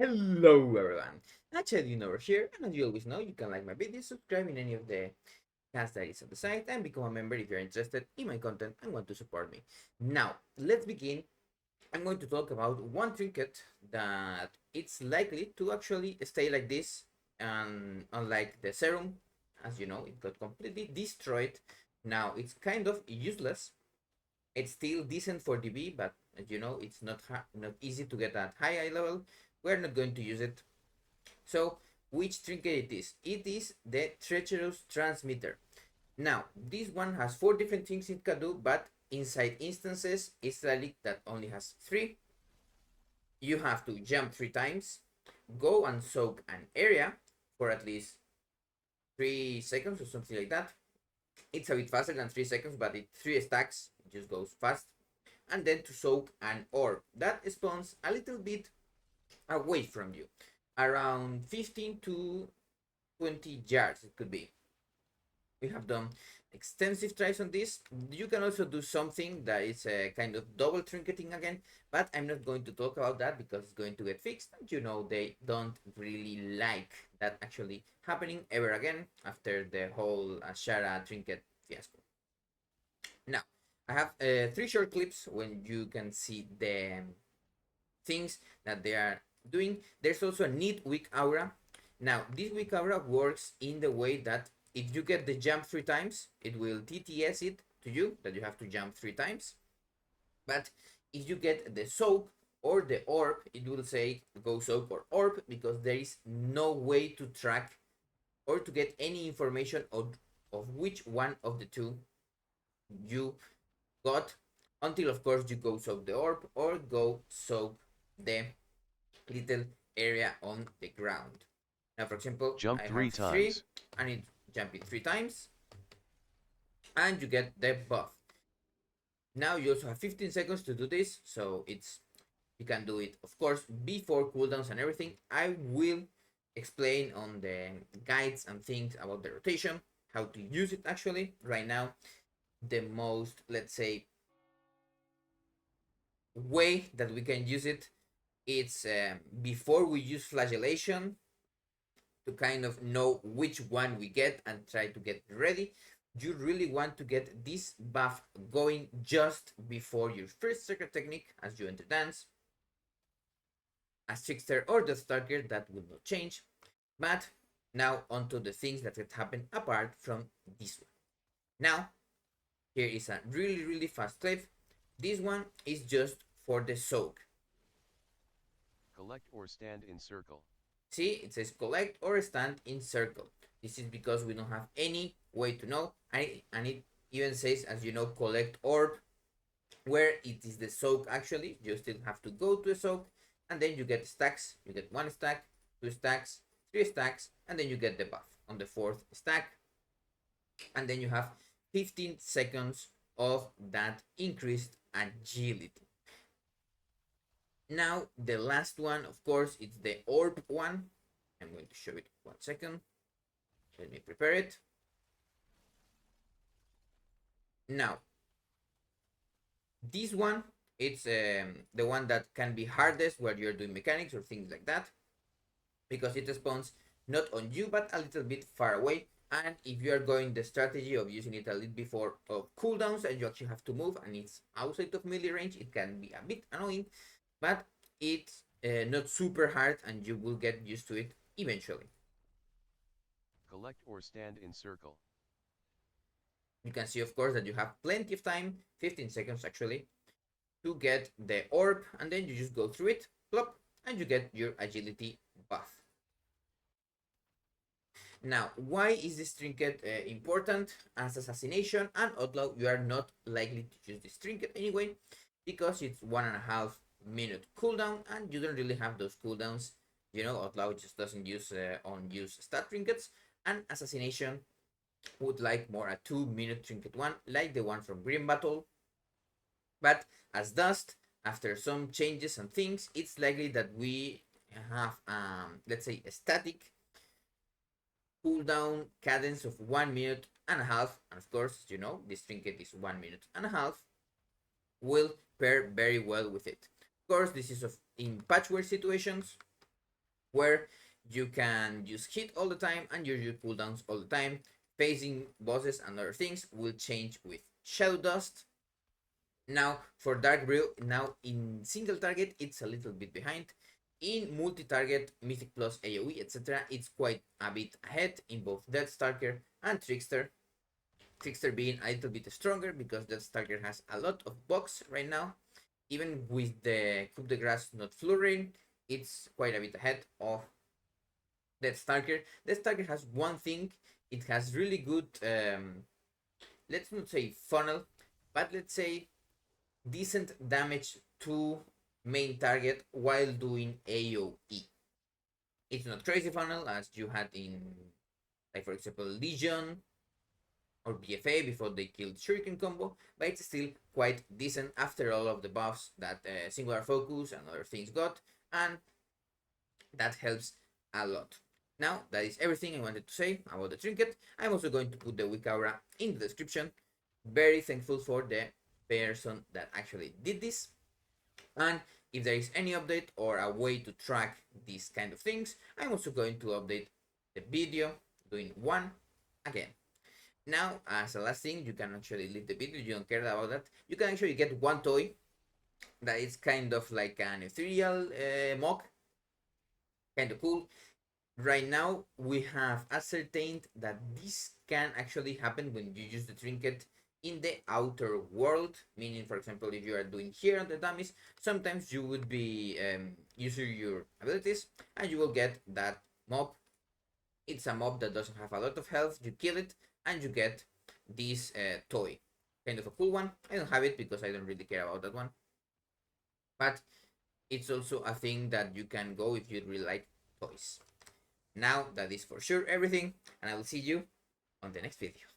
Hello everyone, Hachadino over here, and as you always know, you can like my videos, subscribe in any of the cast that is on the site, and become a member if you're interested in my content and want to support me. Now, let's begin. I'm going to talk about one trinket that it's likely to actually stay like this, and unlike the serum, as you know, it got completely destroyed. Now, it's kind of useless. It's still decent for DB, but as you know, it's not easy to get at high level. We're not going to use it. So, which trinket it is? It is the Treacherous transmitter. Now, this one has 4 different things it can do, but inside instances, it's a leak that only has 3. You have to jump 3 times, go and soak an area for at least 3 seconds or something like that. It's a bit faster than 3 seconds, but it 3 stacks, it just goes fast. And then to soak an orb that spawns a little bit away from you, around 15 to 20 yards it could be. We have done extensive tries on this. You can also do something that is a kind of double trinketing again, but I'm not going to talk about that because it's going to get fixed. You know, they don't really like that actually happening ever again after the whole Shara trinket fiasco. Now, I have 3 short clips when you can see the things that they are doing. There's also a neat Weakaura. Now, this Weakaura works in the way that if you get the jump 3 times, it will TTS it to you that you have to jump 3 times. But if you get the soak or the orb, it will say go soak or orb, because there is no way to track or to get any information of which one of the two you got, until of course you go soak the orb or go soak the little area on the ground. Now, for example, Jump I three have 3, times. I need to jump it 3 times, and you get the buff. Now you also have 15 seconds to do this, so you can do it, of course, before cooldowns and everything. I will explain on the guides and things about the rotation, how to use it actually. Right now, the most, let's say, way that we can use it, it's before we use flagellation, to kind of know which one we get and try to get ready. You really want to get this buff going just before your first secret technique as you enter dance. As trickster or the stalker, that will not change. But now onto the things that could happen apart from this one. Now, here is a really fast clip. This one is just for the soak. Collect or stand in circle. See, it says collect or stand in circle. This is because we don't have any way to know. And it even says, as you know, collect orb, where it is the soak actually. You still have to go to a soak, and then you get stacks. You get 1 stack, 2 stacks, 3 stacks, and then you get the buff on the 4th stack. And then you have 15 seconds of that increased agility. Now, the last one, of course, it's the orb one. I'm going to show it 1 second. Let me prepare it. Now, this one, it's the one that can be hardest where you're doing mechanics or things like that, because it spawns not on you, but a little bit far away. And if you are going the strategy of using it a little before of cooldowns and you actually have to move and it's outside of melee range, it can be a bit annoying, but it's not super hard and you will get used to it eventually. Collect or stand in circle. You can see, of course, that you have plenty of time, 15 seconds actually, to get the orb, and then you just go through it, plop, and you get your agility buff. Now, why is this trinket important? As assassination and outlaw, you are not likely to use this trinket anyway, because it's 1.5 minute cooldown, and you don't really have those cooldowns. You know, outlaw just doesn't use on-use stat trinkets, and assassination would like more a 2-minute trinket one, like the one from Green Battle. But as dust, after some changes and things, it's likely that we have, let's say, a static cooldown cadence of 1.5 minutes, and of course, you know, this trinket is 1.5 minutes, will pair very well with it. Of course, this is in patchwork situations. where you can just hit all the time and use your cooldowns all the time. Facing bosses and other things will change with shadow dust. Now for dark brew, now in single target it's a little bit behind. In multi-target, Mythic Plus, AoE, etc., it's quite a bit ahead in both Deathstalker and Trickster. Trickster being a little bit stronger because Deathstalker has a lot of bugs right now. Even with the Coup de Grace not flurrying, it's quite a bit ahead of Deathstalker. Deathstalker has one thing, it has really good, let's not say funnel, but let's say decent damage to main target while doing AoE. It's not crazy funnel as you had in, like for example, Legion or BFA before they killed Shuriken combo, but it's still quite decent after all of the buffs that Singular Focus and other things got, and that helps a lot. Now, that is everything I wanted to say about the Trinket. I'm also going to put the Weakaura in the description. Very thankful for the person that actually did this. And if there is any update or a way to track these kind of things, I'm also going to update the video doing one again. Now, as a last thing, you can actually leave the video, you don't care about that. You can actually get one toy that is kind of like an ethereal mock, kind of cool. Right now, we have ascertained that this can actually happen when you use the trinket in the outer world, meaning, for example, if you are doing here on the dummies, sometimes you would be using your abilities and you will get that mob. It's a mob that doesn't have a lot of health, you kill it and you get this toy. Kind of a cool one. I don't have it because I don't really care about that one, but it's also a thing that you can go if you really like toys. Now that is for sure everything, and I will see you on the next video.